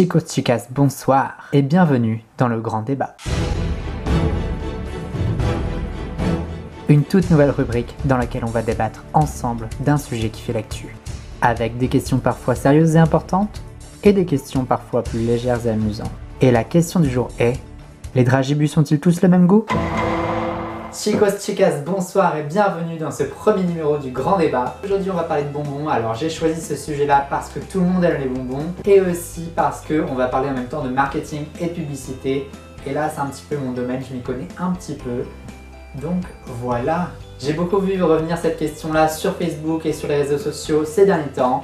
Chicos chicas, bonsoir et bienvenue dans le grand débat. Une toute nouvelle rubrique dans laquelle on va débattre ensemble d'un sujet qui fait l'actu. Avec des questions parfois sérieuses et importantes et des questions parfois plus légères et amusantes. Et la question du jour est, les dragibus ont-ils tous le même goût ? Chicos chicas, bonsoir et bienvenue dans ce premier numéro du grand débat. Aujourd'hui on va parler de bonbons, alors j'ai choisi ce sujet là parce que tout le monde aime les bonbons et aussi parce qu'on va parler en même temps de marketing et de publicité. Et là c'est un petit peu mon domaine, je m'y connais un petit peu. Donc voilà. J'ai beaucoup vu revenir cette question là sur Facebook et sur les réseaux sociaux ces derniers temps.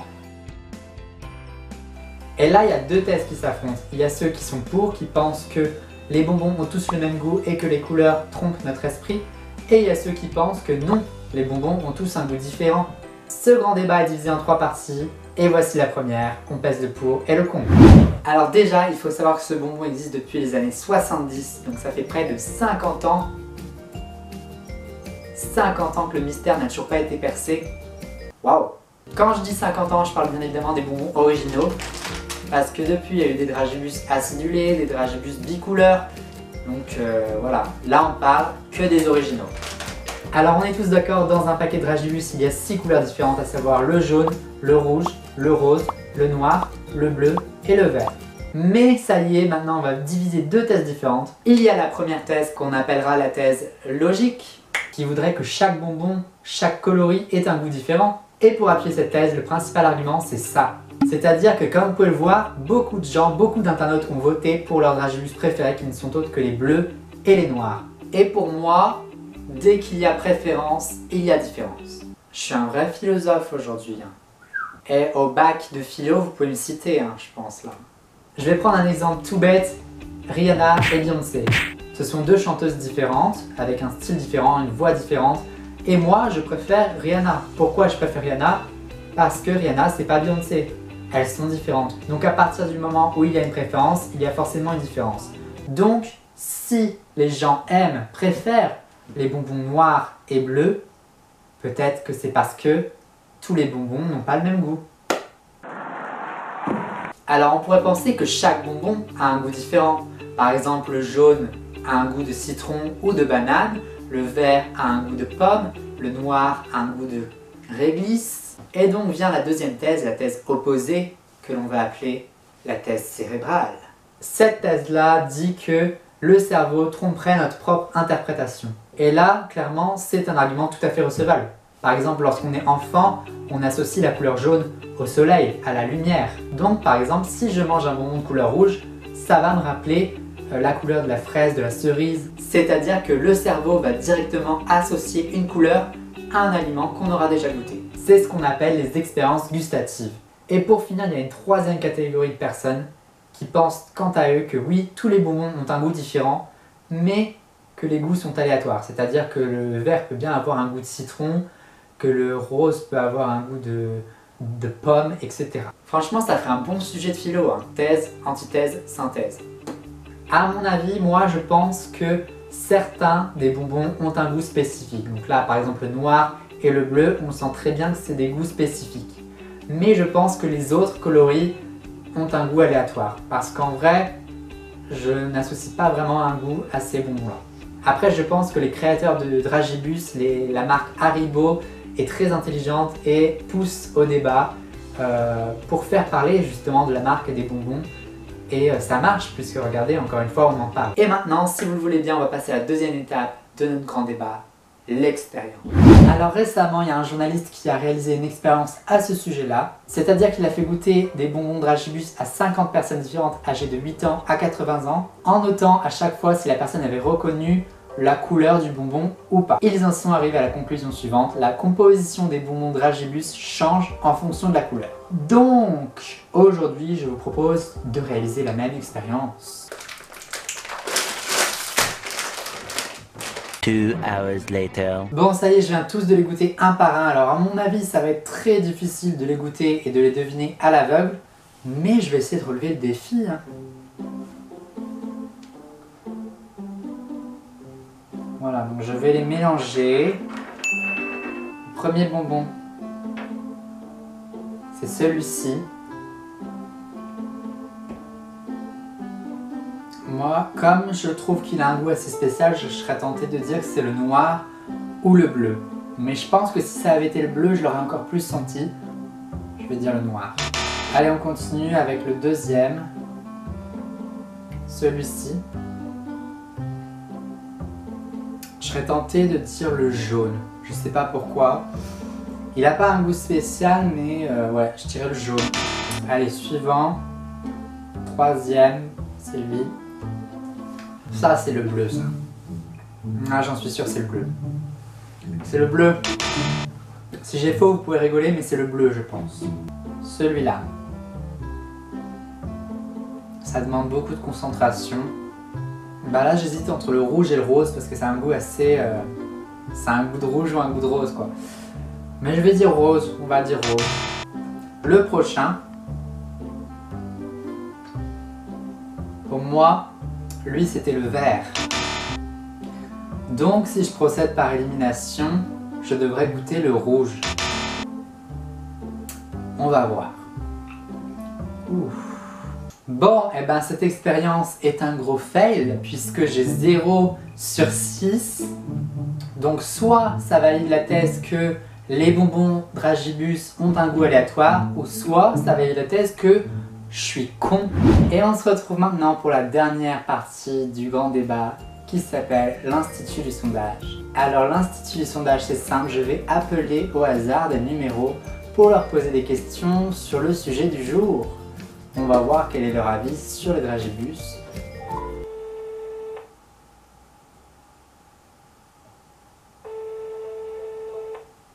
Et là il y a deux thèses qui s'affrontent. Il y a ceux qui sont pour, qui pensent que les bonbons ont tous le même goût et que les couleurs trompent notre esprit. Et il y a ceux qui pensent que non, les bonbons ont tous un goût différent. Ce grand débat est divisé en 3 parties. Et voici la première, on pèse le pour et le contre. Alors déjà, il faut savoir que ce bonbon existe depuis les années 70. Donc ça fait près de 50 ans. 50 ans que le mystère n'a toujours pas été percé. Waouh! Quand je dis 50 ans, je parle bien évidemment des bonbons originaux. Parce que depuis, il y a eu des dragibus acidulés, des dragibus bicouleurs. Donc voilà, là on parle que des originaux. Alors on est tous d'accord, dans un paquet de dragibus, il y a 6 couleurs différentes, à savoir le jaune, le rouge, le rose, le noir, le bleu et le vert. Mais ça y est, maintenant on va diviser 2 thèses différentes. Il y a la première thèse qu'on appellera la thèse logique, qui voudrait que chaque bonbon, chaque coloris ait un goût différent. Et pour appuyer cette thèse, le principal argument c'est ça. C'est-à-dire que comme vous pouvez le voir, beaucoup de gens, beaucoup d'internautes ont voté pour leurs dragibus préférés qui ne sont autres que les bleus et les noirs. Et pour moi, dès qu'il y a préférence, il y a différence. Je suis un vrai philosophe aujourd'hui. Et au bac de philo, vous pouvez me citer, je pense là. Je vais prendre un exemple tout bête, Rihanna et Beyoncé. Ce sont 2 chanteuses différentes, avec un style différent, une voix différente. Et moi, je préfère Rihanna. Pourquoi je préfère Rihanna ? Parce que Rihanna, c'est pas Beyoncé. Elles sont différentes. Donc à partir du moment où il y a une préférence, il y a forcément une différence. Donc, si les gens aiment, préfèrent les bonbons noirs et bleus, peut-être que c'est parce que tous les bonbons n'ont pas le même goût. Alors on pourrait penser que chaque bonbon a un goût différent. Par exemple, le jaune a un goût de citron ou de banane, le vert a un goût de pomme, le noir a un goût de réglisse. Et donc vient la deuxième thèse, la thèse opposée, que l'on va appeler la thèse cérébrale. Cette thèse-là dit que le cerveau tromperait notre propre interprétation. Et là, clairement, c'est un argument tout à fait recevable. Par exemple, lorsqu'on est enfant, on associe la couleur jaune au soleil, à la lumière. Donc par exemple, si je mange un bonbon de couleur rouge, ça va me rappeler la couleur de la fraise, de la cerise. C'est-à-dire que le cerveau va directement associer une couleur à un aliment qu'on aura déjà goûté. C'est ce qu'on appelle les expériences gustatives. Et pour finir, il y a une troisième catégorie de personnes qui pensent quant à eux que oui, tous les bonbons ont un goût différent, mais que les goûts sont aléatoires. C'est-à-dire que le vert peut bien avoir un goût de citron, que le rose peut avoir un goût de pomme, etc. Franchement, ça ferait un bon sujet de philo, thèse, antithèse, synthèse. À mon avis, moi je pense que certains des bonbons ont un goût spécifique. Donc là, par exemple, le noir et le bleu, on sent très bien que c'est des goûts spécifiques. Mais je pense que les autres coloris ont un goût aléatoire. Parce qu'en vrai, je n'associe pas vraiment un goût à ces bonbons-là. Après, je pense que les créateurs de dragibus, la marque Haribo, est très intelligente et pousse au débat pour faire parler justement de la marque et des bonbons. Et ça marche, puisque regardez, encore une fois, on en parle. Et maintenant, si vous le voulez bien, on va passer à la deuxième étape de notre grand débat, l'expérience. Alors récemment, il y a un journaliste qui a réalisé une expérience à ce sujet-là, c'est-à-dire qu'il a fait goûter des bonbons dragibus à 50 personnes différentes âgées de 8 ans à 80 ans, en notant à chaque fois si la personne avait reconnu la couleur du bonbon ou pas. Ils en sont arrivés à la conclusion suivante, la composition des bonbons dragibus change en fonction de la couleur. Donc, aujourd'hui, je vous propose de réaliser la même expérience. 2 hours later. Bon, ça y est, je viens tous de les goûter un par un. Alors, à mon avis, ça va être très difficile de les goûter et de les deviner à l'aveugle. Mais je vais essayer de relever le défi. Voilà, donc je vais les mélanger. Le premier bonbon, c'est celui-ci. Moi, comme je trouve qu'il a un goût assez spécial, je serais tenté de dire que c'est le noir ou le bleu. Mais je pense que si ça avait été le bleu, je l'aurais encore plus senti. Je vais dire le noir. Allez, on continue avec le deuxième. Celui-ci. Je serais tenté de dire le jaune. Je sais pas pourquoi. Il n'a pas un goût spécial, mais ouais, je dirais le jaune. Allez, suivant. Troisième, c'est lui. Ça, c'est le bleu, ça. Ah, j'en suis sûr, c'est le bleu. C'est le bleu. Si j'ai faux, vous pouvez rigoler, mais c'est le bleu, je pense. Celui-là. Ça demande beaucoup de concentration. Bah là, j'hésite entre le rouge et le rose, parce que c'est un goût assez... c'est un goût de rouge ou un goût de rose, quoi. Mais je vais dire rose, on va dire rose. Le prochain. Pour moi, lui, c'était le vert. Donc, si je procède par élimination, je devrais goûter le rouge. On va voir. Ouf. Bon, et ben cette expérience est un gros fail, puisque j'ai 0 sur 6. Donc, soit ça valide la thèse que les bonbons Dragibus ont un goût aléatoire, ou soit ça valide la thèse que je suis con. Et on se retrouve maintenant pour la dernière partie du grand débat qui s'appelle l'Institut du sondage. Alors l'Institut du sondage, c'est simple, je vais appeler au hasard des numéros pour leur poser des questions sur le sujet du jour. On va voir quel est leur avis sur les Dragibus.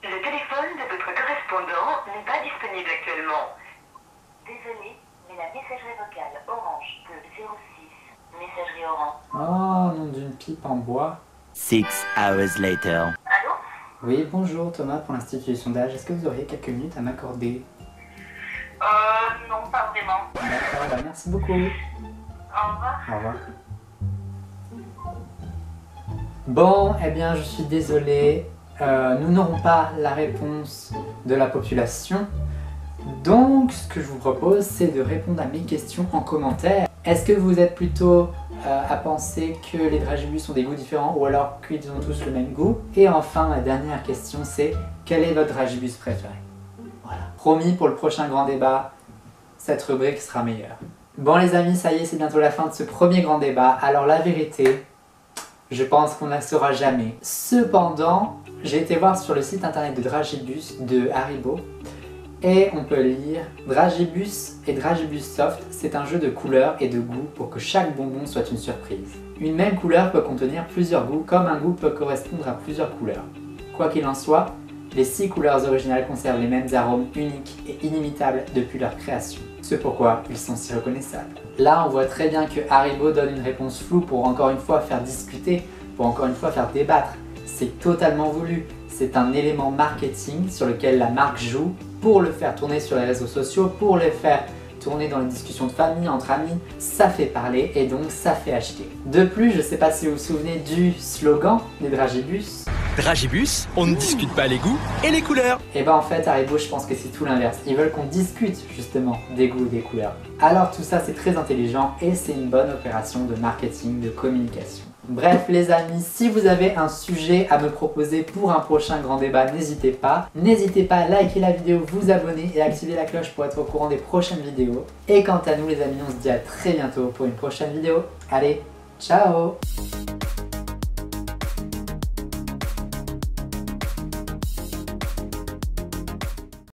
Le téléphone de votre correspondant n'est pas disponible actuellement. Désolé, mais la messagerie vocale Orange de 06, messagerie Orange. Oh, nom d'une pipe en bois. 6 hours later. Allô? Oui, bonjour Thomas pour l'Institut du sondage. Est-ce que vous auriez quelques minutes à m'accorder? Non, pas vraiment. D'accord, bah merci beaucoup. Au revoir. Au revoir. Bon, eh bien, je suis désolé. Nous n'aurons pas la réponse de la population. Donc, ce que je vous propose, c'est de répondre à mes questions en commentaire. Est-ce que vous êtes plutôt à penser que les Dragibus ont des goûts différents ou alors qu'ils ont tous le même goût? Et enfin, la dernière question, c'est quel est votre Dragibus préféré? Voilà. Promis, pour le prochain grand débat, cette rubrique sera meilleure. Bon les amis, ça y est, c'est bientôt la fin de ce premier grand débat. Alors la vérité, je pense qu'on ne la saura jamais. Cependant, j'ai été voir sur le site internet de Dragibus, de Haribo, et on peut lire Dragibus et Dragibus Soft, c'est un jeu de couleurs et de goûts pour que chaque bonbon soit une surprise. Une même couleur peut contenir plusieurs goûts, comme un goût peut correspondre à plusieurs couleurs. Quoi qu'il en soit, les 6 couleurs originales conservent les mêmes arômes uniques et inimitables depuis leur création. C'est pourquoi ils sont si reconnaissables. Là, on voit très bien que Haribo donne une réponse floue pour encore une fois faire discuter, pour encore une fois faire débattre. C'est totalement voulu. C'est un élément marketing sur lequel la marque joue pour le faire tourner sur les réseaux sociaux, pour le faire tourner dans les discussions de famille, entre amis. Ça fait parler et donc ça fait acheter. De plus, je ne sais pas si vous vous souvenez du slogan des Dragibus. Dragibus, on ne discute pas les goûts et les couleurs. Et ben en fait, Haribo, je pense que c'est tout l'inverse. Ils veulent qu'on discute justement des goûts et des couleurs. Alors tout ça, c'est très intelligent et c'est une bonne opération de marketing, de communication. Bref les amis, si vous avez un sujet à me proposer pour un prochain grand débat, n'hésitez pas. N'hésitez pas à liker la vidéo, vous abonner et activer la cloche pour être au courant des prochaines vidéos. Et quant à nous les amis, on se dit à très bientôt pour une prochaine vidéo. Allez, ciao!